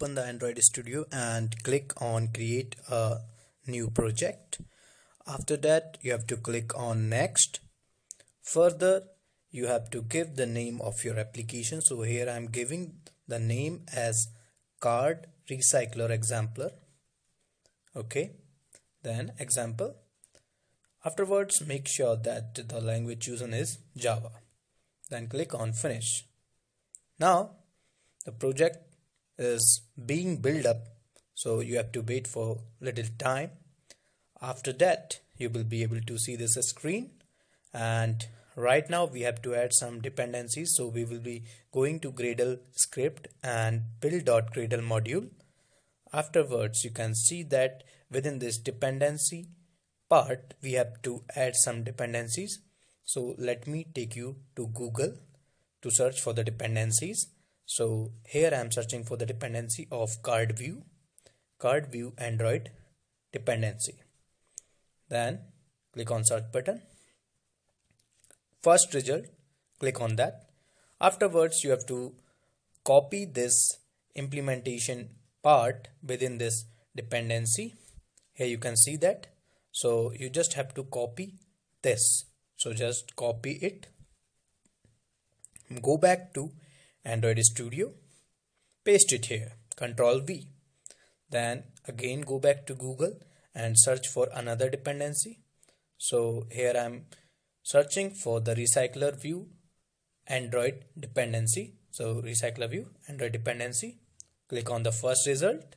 open the Android Studio and click on create a new project. After that, you have to click on next. Further, you have to give the name of your application. So here I am giving the name as card recycler exemplar. Okay, then example. Afterwards, make sure that the language chosen is Java. Then click on finish. Now the project is being built up, so you have to wait for little time. After that, you will be able to see this screen, and right now we have to add some dependencies. So we will be going to Gradle script and build.gradle module. Afterwards, you can see that within this dependency part we have to add some dependencies. So let me take you to Google to search for the dependencies. So here I am searching for the dependency of card view Android dependency. Then click on search button. First result, click on that. Afterwards, you have to copy this implementation part within this dependency. Here you can see that. So you just have to copy this. So just copy it. Go back to Android Studio. Paste it here. Control V. Then again go back to Google and search for another dependency. So here I am searching for the recycler view Android dependency. So recycler view Android dependency. Click on the first result.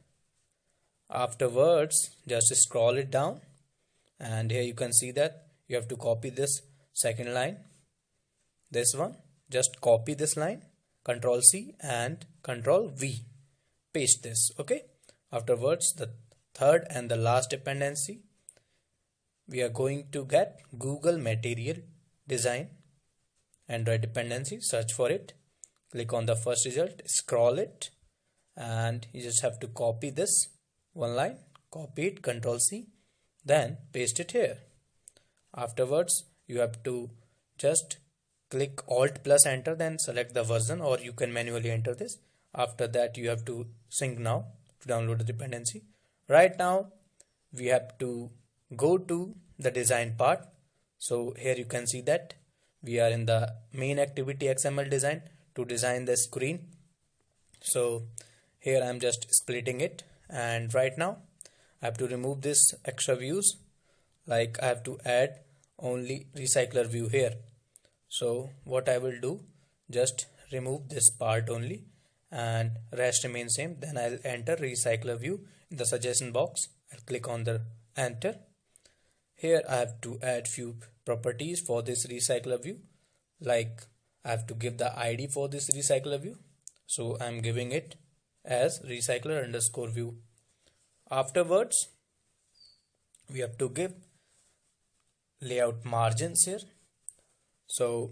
Afterwards, just scroll it down, and here you can see that you have to copy this second line, this one. Just copy this line, Control C and Control V. Paste this. Okay. Afterwards, the third and the last dependency, we are going to get Google Material Design Android dependency. Search for it. Click on the first result, scroll it, and you just have to copy this one line, copy it, Control C, then paste it here. Afterwards, you have to just click Alt plus enter, then select the version, or you can manually enter this. After that, you have to sync now to download the dependency. Right now, we have to go to the design part. So here you can see that we are in the main activity XML design to design the screen. So here I am just splitting it, and right now I have to remove this extra views. Like I have to add only recycler view here. So what I will do, just remove this part only and rest remain same. Then I'll enter recycler view in the suggestion box. I'll click on the enter. Here I have to add few properties for this recycler view. Like I have to give the ID for this recycler view. So I'm giving it as recycler underscore view. Afterwards, we have to give layout margins here. So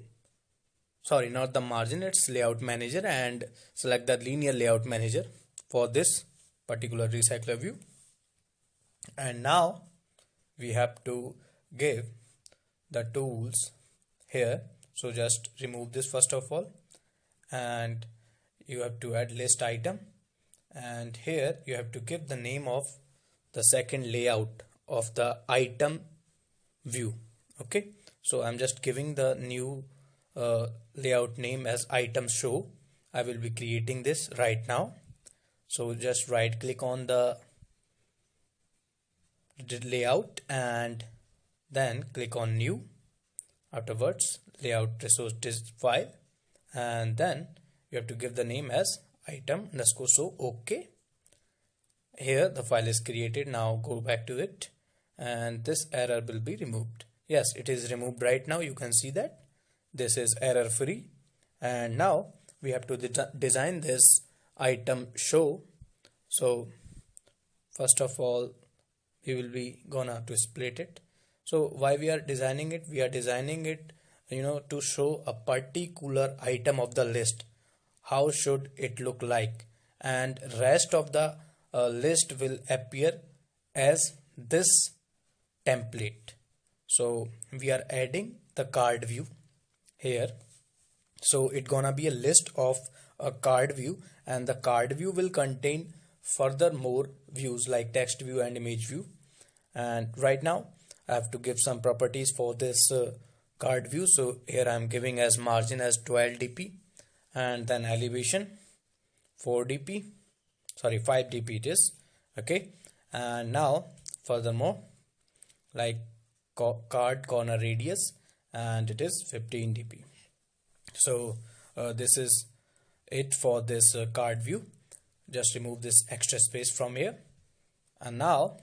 sorry, not the margin, it's layout manager, and select the linear layout manager for this particular recycler view. And now we have to give the tools here. So just remove this first of all, and you have to add list item, and here you have to give the name of the second layout of the item view. Okay, so I'm just giving the new layout name as item show. I will be creating this right now. So just right click on the layout and then click on new. Afterwards, layout resource file, and then you have to give the name as item underscore show. Okay, here the file is created. Now go back to it, and this error will be removed. Yes, it is removed right now. You can see that this is error free. And now we have to design this item show. So first of all, we will be gonna to split it. So why we are designing it? We are designing it, to show a particular item of the list. How should it look like? And rest of the list will appear as this template. So we are adding the card view here. So it's gonna be a list of a card view, and the card view will contain further more views like text view and image view. And right now I have to give some properties for this card view. So here I am giving as margin as 12 dp, and then elevation 4 dp, sorry 5 dp it is. Okay, and now furthermore, like card corner radius, and it is 15 dp. So this is it for this card view. Just remove this extra space from here, and now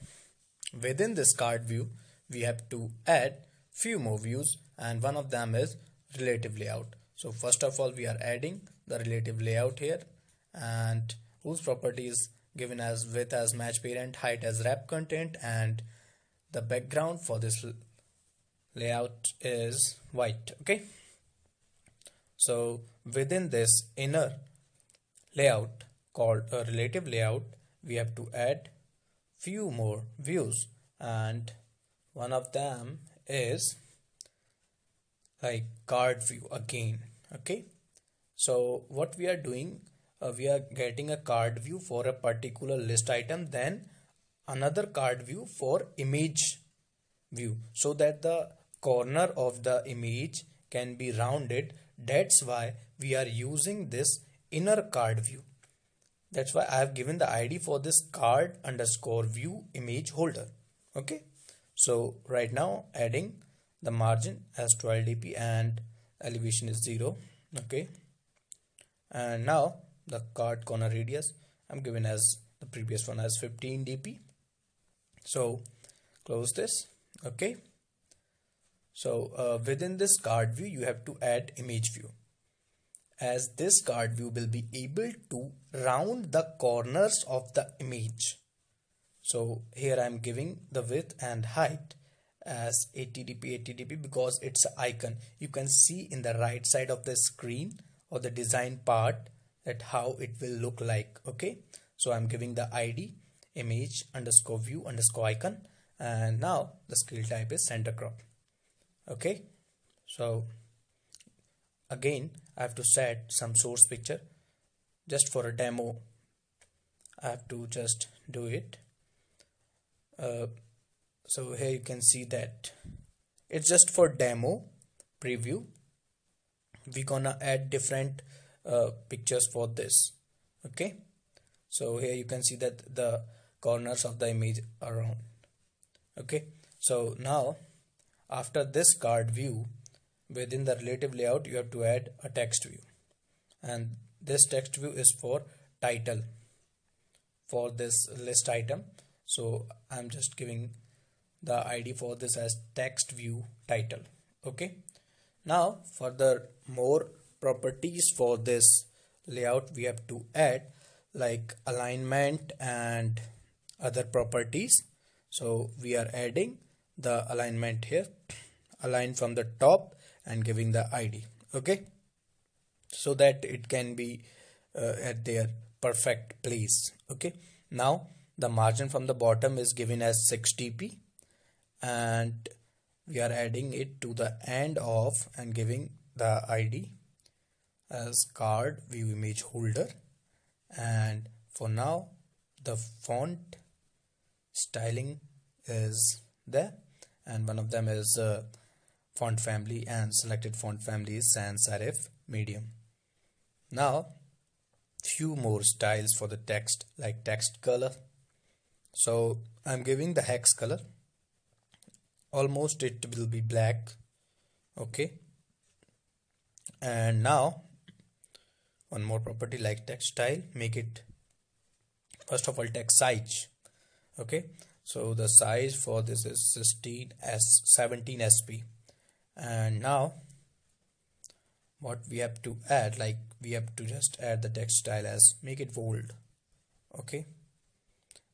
within this card view we have to add few more views, and one of them is relative layout. So first of all we are adding the relative layout here, and whose property is given as width as match parent, height as wrap content, and the background for this layout is white. Okay, so within this inner layout called a relative layout we have to add few more views, and one of them is like card view again. Okay, so what we are doing, we are getting a card view for a particular list item, then another card view for image view, so that the corner of the image can be rounded. That's why we are using this inner card view. That's why I have given the ID for this card underscore view image holder. Okay, so right now adding the margin as 12 dp and elevation is 0. Okay, and now the card corner radius I'm given as the previous one as 15 dp. So close this. Okay, so within this card view you have to add image view, as this card view will be able to round the corners of the image. So here I am giving the width and height as 80 dp because it's an icon. You can see in the right side of the screen or the design part that how it will look like. Okay, so I'm giving the ID image underscore view underscore icon, and now the scale type is center crop. Okay, so again I have to set some source picture just for a demo. I have to just do it. So here you can see that it's just for demo preview. We're gonna add different pictures for this. Okay, so here you can see that the corners of the image are round. Okay, so now after this card view, within the relative layout you have to add a text view, and this text view is for title for this list item. So I'm just giving the ID for this as text view title. Okay, now further more properties for this layout we have to add, like alignment and other properties. So we are adding the alignment here, align from the top, and giving the ID. Okay, so that it can be at their perfect place. Okay, now the margin from the bottom is given as 6 dp, and we are adding it to the end of and giving the ID as card view image holder. And for now the font styling is there, and one of them is font family, and selected font family is sans serif medium. Now few more styles for the text, like text color. So I'm giving the hex color, almost it will be black. Okay, and now one more property like text style, make it first of all text size. Okay, so the size for this is 17 sp. And now what we have to add, like we have to just add the text style as make it bold. Okay,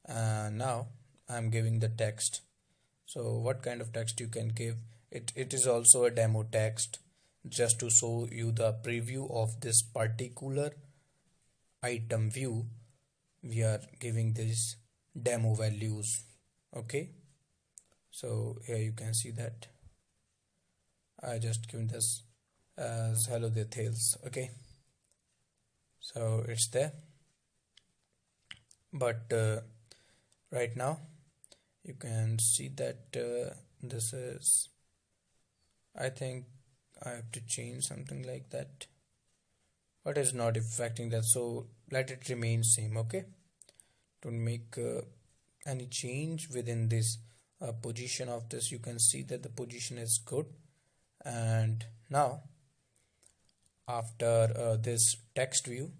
and now I'm giving the text. So what kind of text you can give it? It is also a demo text, just to show you the preview of this particular item view. We are giving these demo values. Okay, so here you can see that I just given this as hello details. Okay, so it's there. but right now you can see that this is, I think I have to change something like that, but it's not affecting that, so let it remain same. Okay, don't make any change within this position of this. You can see that the position is good. And now after this text view,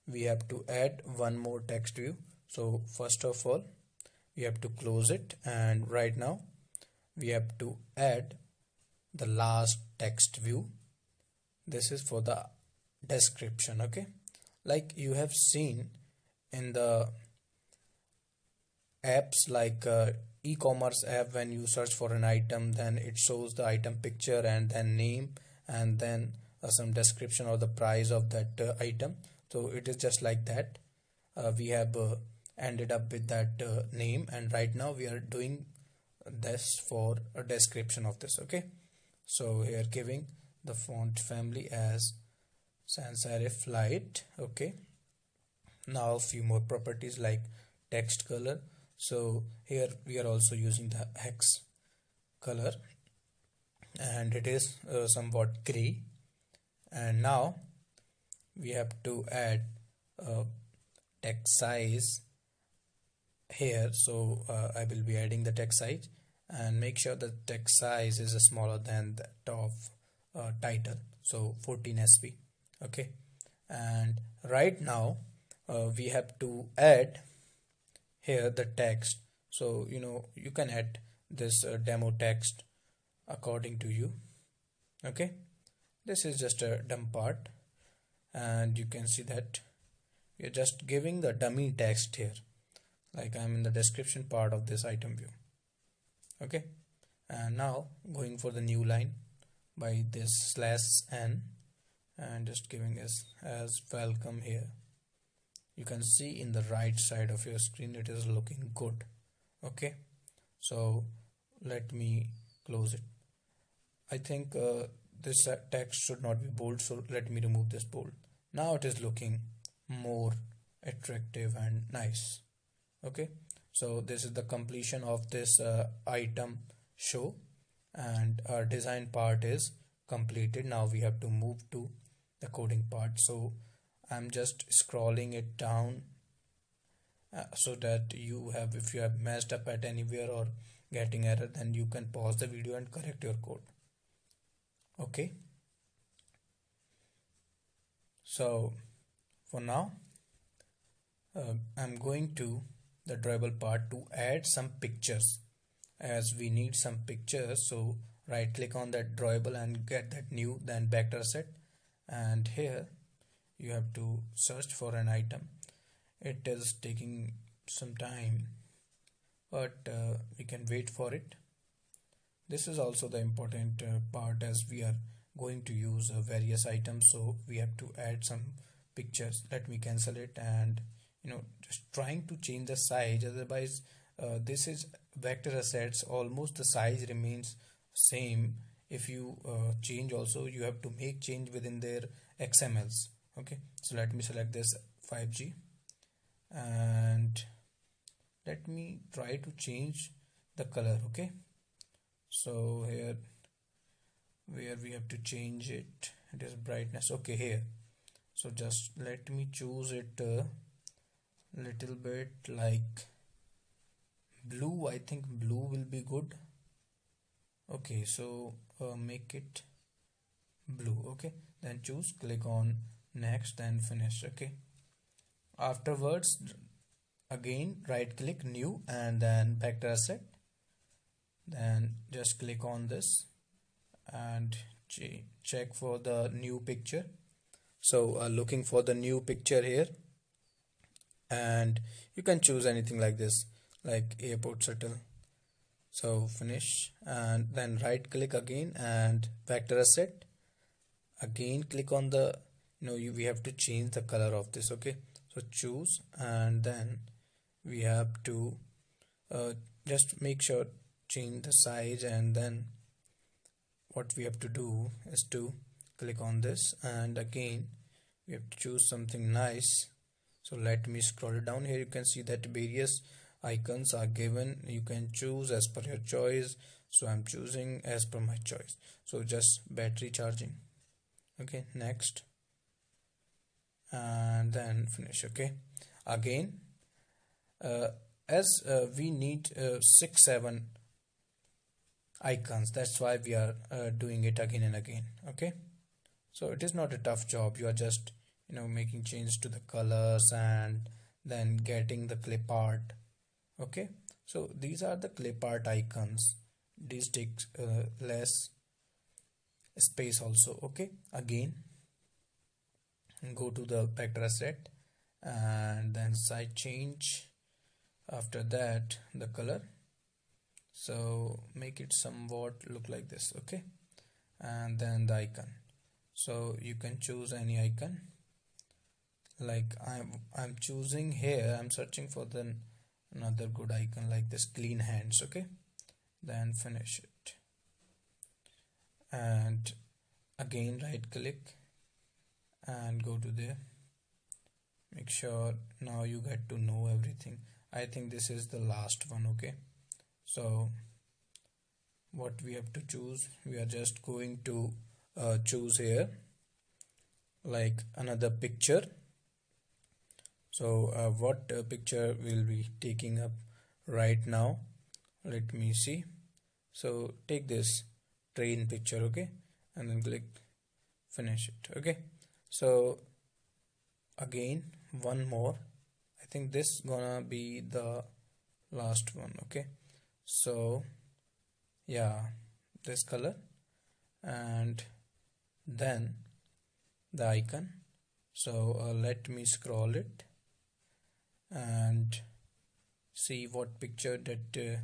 we have to add one more text view. So first of all, we have to close it, and right now we have to add the last text view. This is for the description. Okay, like you have seen in the apps like e-commerce app, when you search for an item, then it shows the item picture and then name, and then some description or the price of that item. So it is just like that. We have ended up with that name, and right now we are doing this for a description of this. Okay, so here giving the font family as sans serif light. Okay, now a few more properties like text color. So here we are also using the hex color, and it is somewhat gray. And now we have to add text size here. So I will be adding the text size, and make sure the text size is smaller than that of title, so 14 sp. Okay, and right now we have to add here the text. So you can add this demo text according to you. Okay, this is just a dumb part, and you can see that you're just giving the dummy text here, like I'm in the description part of this item view. Okay, and now going for the new line by this /n, and just giving this as welcome here. You can see in the right side of your screen it is looking good. Okay, so let me close it. I think this text should not be bold, so let me remove this bold. Now it is looking more attractive and nice. Okay, so this is the completion of this item show, and our design part is completed. Now we have to move to the coding part. So I'm just scrolling it down so that you have, if you have messed up at anywhere or getting error, then you can pause the video and correct your code. Okay, so for now I'm going to the drawable part to add some pictures, as we need some pictures. So right click on that drawable and get that new, then vector set, and here you have to search for an item. It is taking some time, but we can wait for it. This is also the important part, as we are going to use various items, so we have to add some pictures. Let me cancel it, and just trying to change the size, otherwise this is vector assets, almost the size remains same. If you change also, you have to make change within their XMLs. Okay, so let me select this 5G, and let me try to change the color. Okay, so here where we have to change it, it is brightness. Okay, here, so just let me choose it little bit like blue. I think blue will be good. Okay, so make it blue. Okay, then choose, click on next, then finish. Okay, afterwards again right click new, and then vector asset, then just click on this and check for the new picture. So looking for the new picture here, and you can choose anything like this, like airport shuttle. So finish, and then right click again and vector asset, again click on the we have to change the color of this. Okay, so choose, and then we have to just make sure change the size, and then what we have to do is to click on this, and again we have to choose something nice. So let me scroll down. Here you can see that various icons are given. You can choose as per your choice. So I'm choosing as per my choice. So just battery charging. Okay, next, and then finish. Okay, again, as we need 6 7 icons, that's why we are doing it again and again. Okay, so it is not a tough job. You are just making change to the colors and then getting the clip art. Okay, so these are the clip art icons. These take less space also. Okay, again, go to the vector asset and then side change. After that, the color, so make it somewhat look like this. Okay, and then the icon, so you can choose any icon. Like I'm choosing here, I'm searching for the another good icon like this, clean hands. Okay, then finish it, and again right click and go to there. Make sure now you get to know everything. I think this is the last one. Okay, so what we have to choose, we are just going to choose here like another picture. So what picture will be taking up right now? Let me see. So take this train picture. Okay, and then click finish it. Okay, so again one more. I think this gonna be the last one. Okay, so yeah, this color, and then the icon. So let me scroll it and see what picture that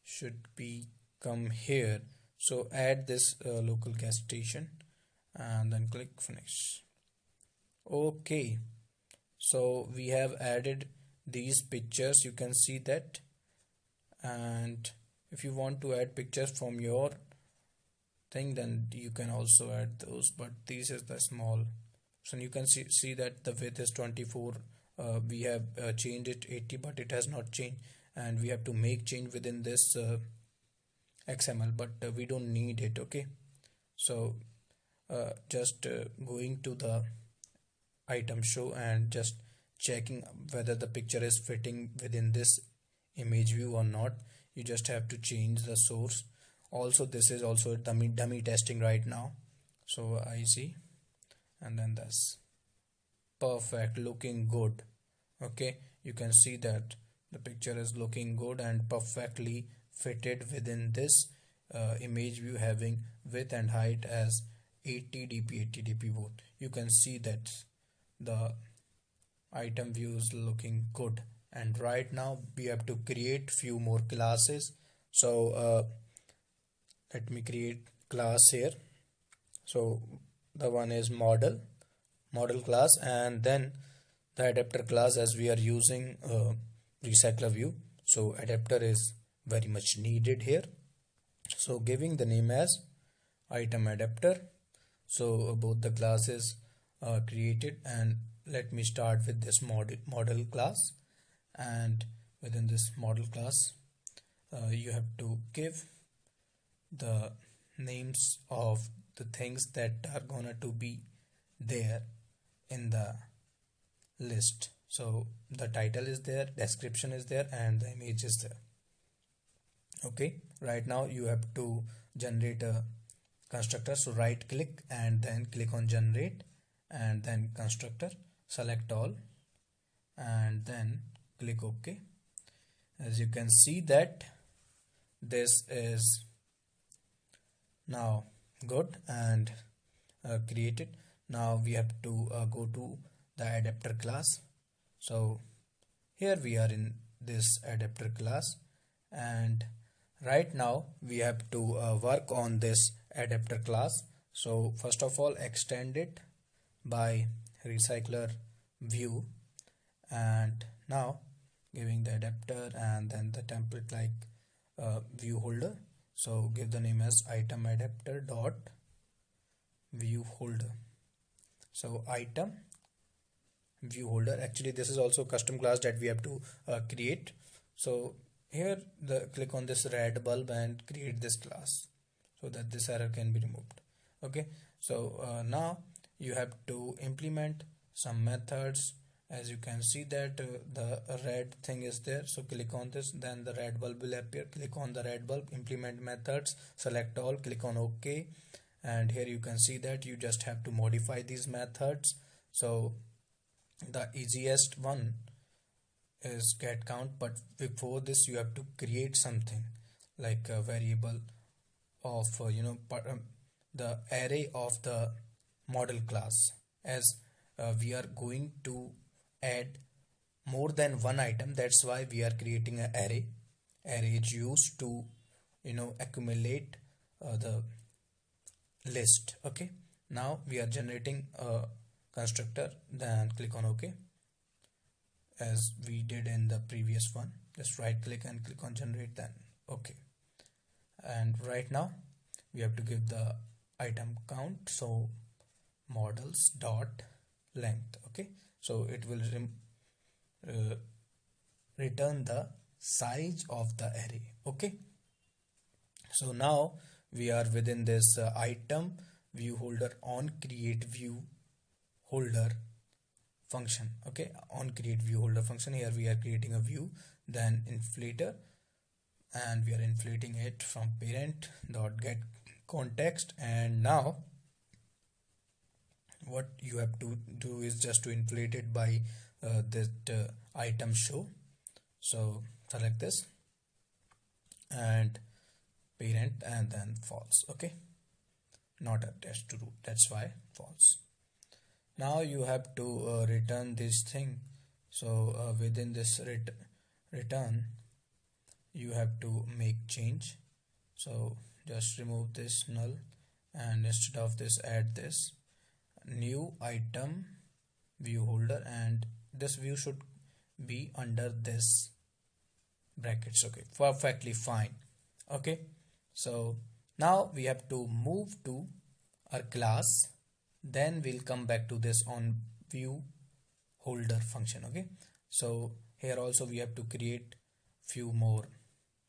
should be come here. So add this local gas station and then click finish. Okay, so we have added these pictures, you can see that. And if you want to add pictures from your thing, then you can also add those, but this is the small. So you can see that the width is 24. We have changed it 80, but it has not changed, and we have to make change within this XML, but we don't need it. Okay, so just going to the item show and just checking whether the picture is fitting within this image view or not. You just have to change the source. Also, this is also dummy testing right now. So I see, and then that's perfect, looking good. Okay, you can see that the picture is looking good and perfectly fitted within this image view, having width and height as 80 dp 80 dp both. You can see that the item view is looking good. And right now we have to create few more classes. So let me create class here. So the one is model class, and then the adapter class, as we are using recycler view, so adapter is very much needed here. So giving the name as item adapter. So both the classes are created, and let me start with this model class. And within this model class you have to give the names of the things that are gonna to be there in the list. So the title is there, description is there, and the image is there. Okay, right now you have to generate a constructor. So right click and then click on generate, and then constructor, select all, and then click OK. As you can see that this is now good and created. Now we have to go to the adapter class. So here we are in this adapter class, and right now we have to work on this adapter class. So first of all, extend it by recycler view, and now giving the adapter and then the template like view holder. So give the name as item adapter dot view holder. So item view holder. Actually this is also a custom class that we have to create. So here click on this red bulb and create this class so that this error can be removed. Okay, so now you have to implement some methods. As you can see that the red thing is there, so click on this, then the red bulb will appear. Click on the red bulb, implement methods, select all, click on OK, and here you can see that you just have to modify these methods. So the easiest one is get count, but before this you have to create something like a variable of the array of the model class, as we are going to add more than one item. That's why we are creating an array. Array is used to accumulate the list. Okay, now we are generating a constructor, then click on OK as we did in the previous one. Just right click and click on generate, then OK. And right now we have to give the item count, so models dot length. Okay, so it will return the size of the array. Okay, so now we are within this item view holder on create view holder function. Okay, on create view holder function, here we are creating a view, then inflator, and we are inflating it from parent dot get context. And now what you have to do is just to inflate it by this item show. So select this and parent and then false. Okay, not attached to root, that's why false. Now you have to return this thing. So within this return you have to make change. So just remove this null, and instead of this add this new item view holder, and this view should be under this brackets. Okay, perfectly fine. Okay, so now we have to move to our class, then we'll come back to this on view holder function. Okay, so here also we have to create few more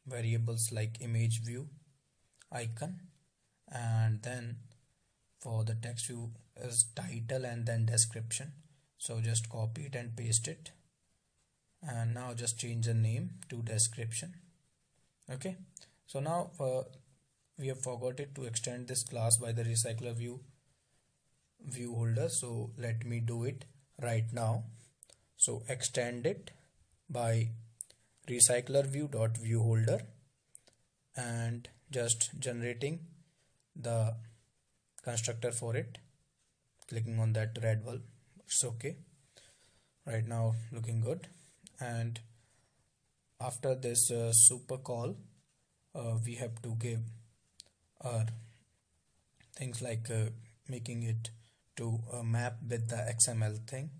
variables like image view icon, and then for the text view is title and then description. So just copy it and paste it, and now just change the name to description. Okay, so now we have forgotten to extend this class by the recycler view holder, so let me do it right now. So extend it by recycler view dot view holder, and just generating the constructor for it, clicking on that red bulb. It's okay right now, looking good. And after this super call, we have to give our things like making it to map with the XML thing,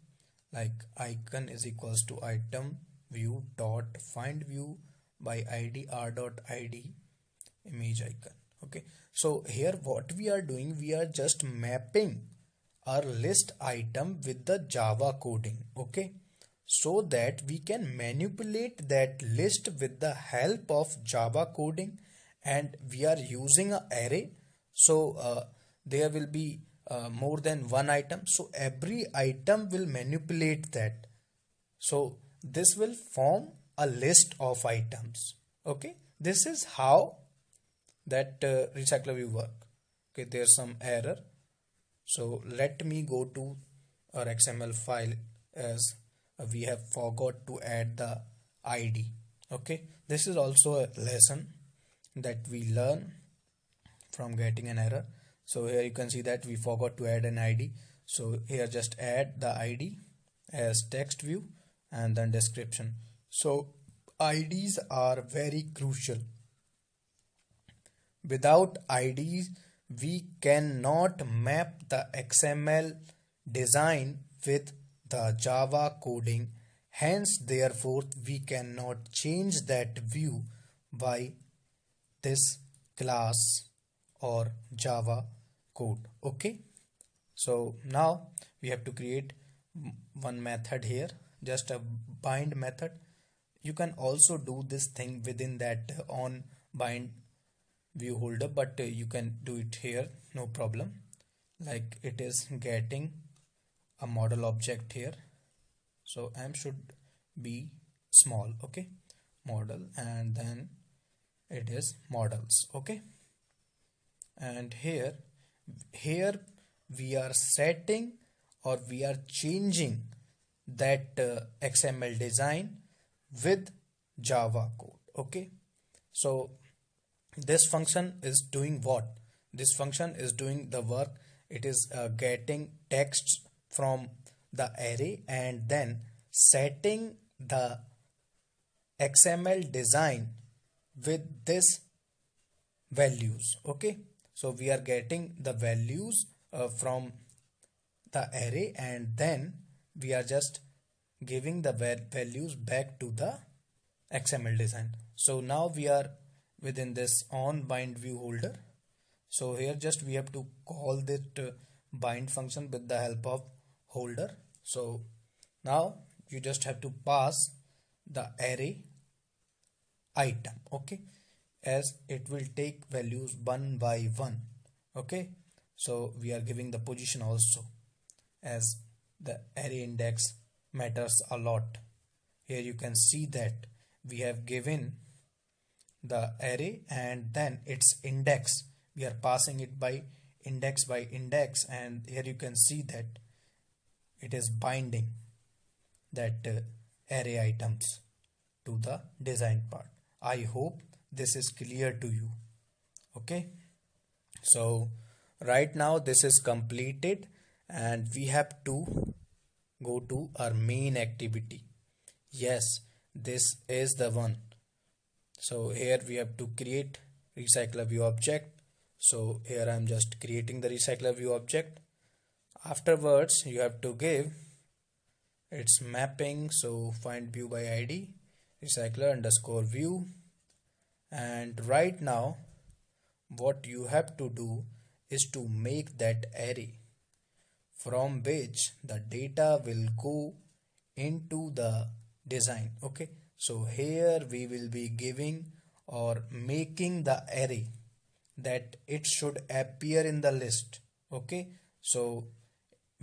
like icon is equals to item view dot find view by id r dot id image icon. Okay, so here what we are doing, we are just mapping our list item with the Java coding. Okay, so that we can manipulate that list with the help of Java coding, and we are using an array. So there will be more than one item, so every item will manipulate that. So this will form a list of items. Okay, this is how that recycler view work. Okay, there's some error, so let me go to our XML file, as we have forgot to add the ID. Okay, this is also a lesson that we learn from getting an error. So here you can see that we forgot to add an ID. So here just add the ID as text view and then description. So IDs are very crucial. Without IDs, we cannot map the XML design with the Java coding. Hence, therefore, we cannot change that view by this class or Java code. Okay, so now we have to create one method here, just a bind method. You can also do this thing within that on bind view holder, but you can do it here, no problem. Like it is getting a model object here, so m should be small, okay, model, and then it is models, okay. And here we are setting or we are changing that XML design with Java code, okay. So this function is doing what? This function is doing the work. It is getting text from the array and then setting the XML design with this values, okay. So we are getting the values from the array and then we are just giving the values back to the XML design. So now we are within this on bind view holder. So here just we have to call that bind function with the help of holder. So now you just have to pass the array item, okay, as it will take values one by one, okay. So we are giving the position also, as the array index matters a lot. Here you can see that we have given the array and then its index, we are passing it by index, and here you can see that it is binding that array items to the design part. I hope this is clear to you, okay. So right now this is completed and we have to go to our main activity. Yes, this is the one. So here we have to create recycler view object. So here I am just creating the recycler view object. Afterwards you have to give its mapping. So find view by id recycler underscore view, and right now what you have to do is to make that array from which the data will go into the design, okay. So here we will be giving or making the array that it should appear in the list, okay. So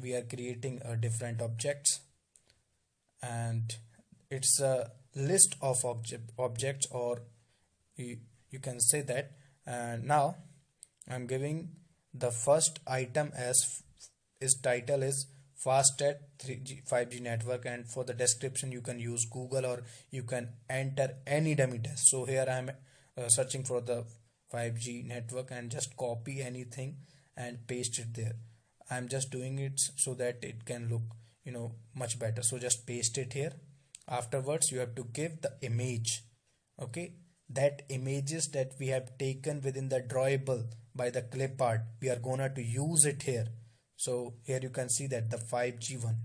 we are creating a different objects and it's a list of objects, or you can say that. And now I'm giving the first item as its title is fast at 3G 5G network, and for the description you can use Google or you can enter any dummy test. So here I am searching for the 5G network and just copy anything and paste it there. I'm just doing it so that it can look much better. So just paste it here. Afterwards you have to give the image, okay, that images that we have taken within the drawable by the clip art, we are gonna to use it here. So here you can see that the 5G one,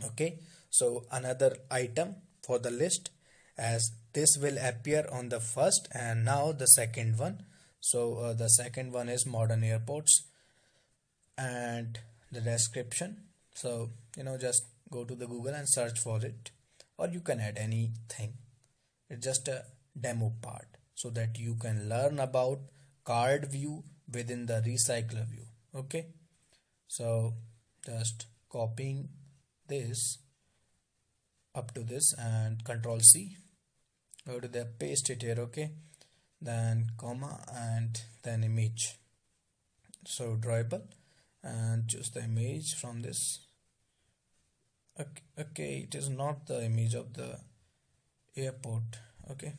okay. So another item for the list, as this will appear on the first, and now the second one. So the second one is modern airports and the description. So just go to the Google and search for it, or you can add anything. It's just a demo part so that you can learn about card view within the recycler view, okay. So just copying this up to this and Control C, go to the paste it here, okay, then comma and then image. So drawable, and choose the image from this. Okay, it is not the image of the airport, okay.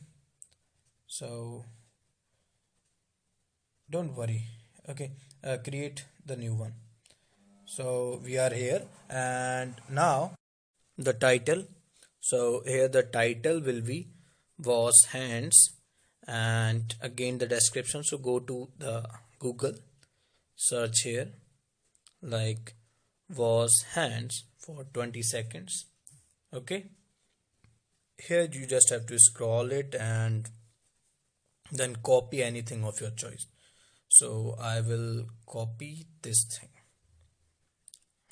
So don't worry, okay, create the new one. So we are here, and now the title. So here the title will be was hands, and again the description. So go to the Google, search here like was hands for 20 seconds, okay. Here you just have to scroll it and then copy anything of your choice. So I will copy this thing,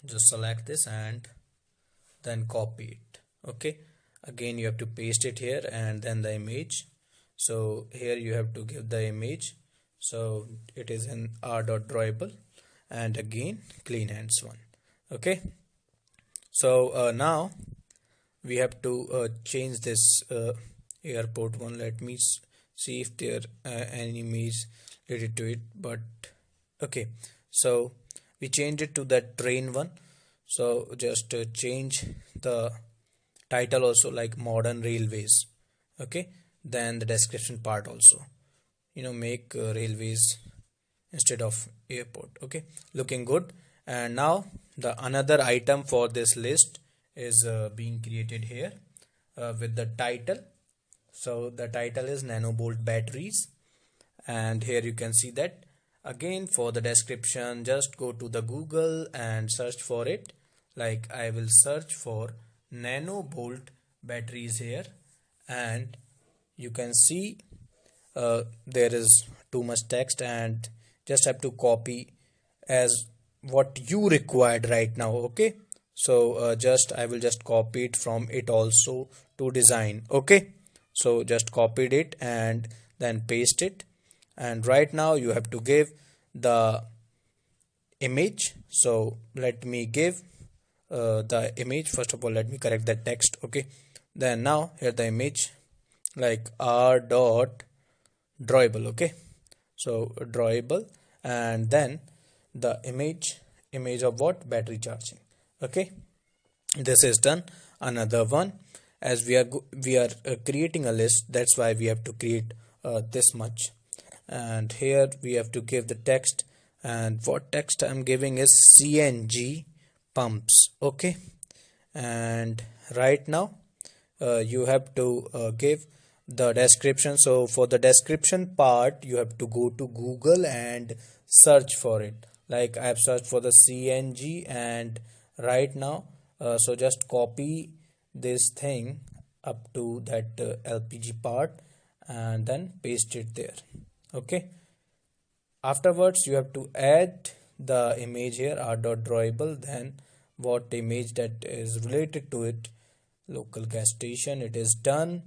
just select this and then copy it. Okay, again you have to paste it here, and then the image. So here you have to give the image, so it is in r.drawable, and again clean hands one. Okay, so now we have to change this airport one. Let me see if there any image related to it, but okay, so we change it to that train one. So just change the title also, like modern railways. Okay, then the description part also, make railways instead of airport. Okay, looking good. And now the another item for this list is being created here with the title. So the title is nanobolt batteries, and here you can see that. Again, for the description, just go to the Google and search for it. Like I will search for nanobolt batteries here, and you can see there is too much text, and just have to copy as what you required right now. Okay, so I will just copy it from it also to design. Okay, so just copied it and then paste it, and right now you have to give the image. So let me give the image. First of all, let me correct the text. Okay, then now here the image, like r dot drawable. Okay, so drawable, and then the image of what? Battery charging. Okay, this is done. Another one, as we are creating a list, that's why we have to create this much, and here we have to give the text, and what text I'm giving is CNG pumps. Okay, and right now you have to give the description. So for the description part, you have to go to Google and search for it. Like I have searched for the CNG, and right now so just copy this thing up to that LPG part, and then paste it there. Okay, afterwards you have to add the image here, r.drawable, then what image that is related to it, local gas station. It is done.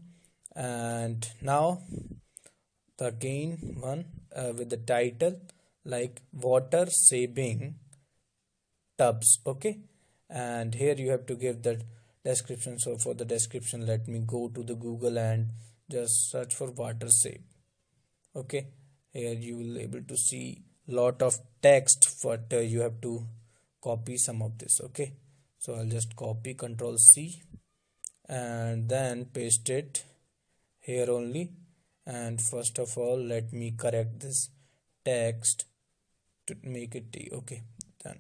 And now the again one with the title, like water saving tubs. Okay, and here you have to give the description. So for the description, let me go to the Google and just search for water save. Okay, here you will able to see lot of text, but you have to copy some of this. Okay, so I'll just copy, Control C, and then paste it here only. And first of all, let me correct this text to make it T. Okay, done.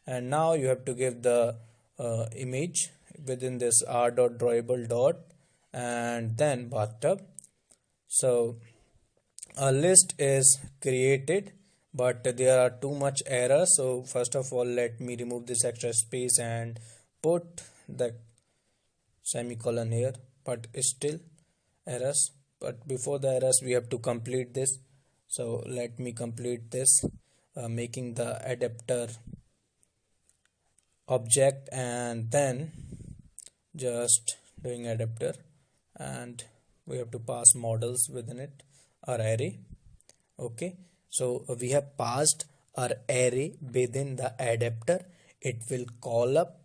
And now you have to give the image within this r.drawable dot, and then bathtub. So a list is created, but there are too much errors. So first of all, let me remove this extra space and put the semicolon here, but still errors. But before the errors, we have to complete this. So let me complete this, making the adapter object, and then just doing adapter, and we have to pass models within it, our array. Okay, so we have passed our array within the adapter. It will call up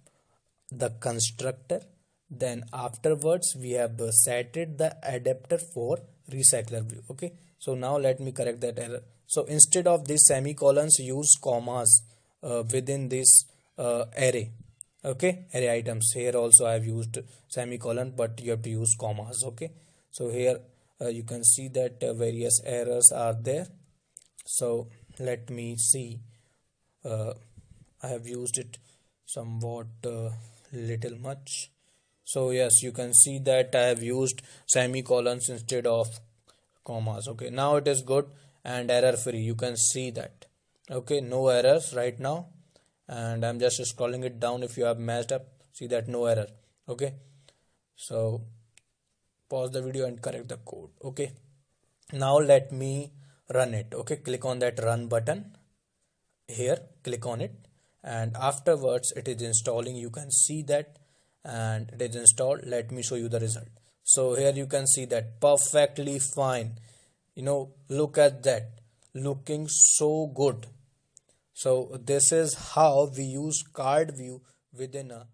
the constructor. Then afterwards we have set the adapter for recycler view. Okay, so now let me correct that error. So instead of these semicolons, use commas within this array. Okay, array items. Here also I have used semicolon, but you have to use commas. Okay, so here you can see that various errors are there. So let me see. I have used it somewhat little much. So yes, you can see that I have used semicolons instead of commas. Okay, now it is good and error free. You can see that. Okay, no errors right now, and I'm just scrolling it down. If you have messed up, see that no error. Okay, so pause the video and correct the code. Okay, now let me run it. Okay, click on that run button here, click on it, and afterwards it is installing. You can see that, and it is installed. Let me show you the result. So here you can see that perfectly fine. Look at that, looking so good. So this is how we use card view within a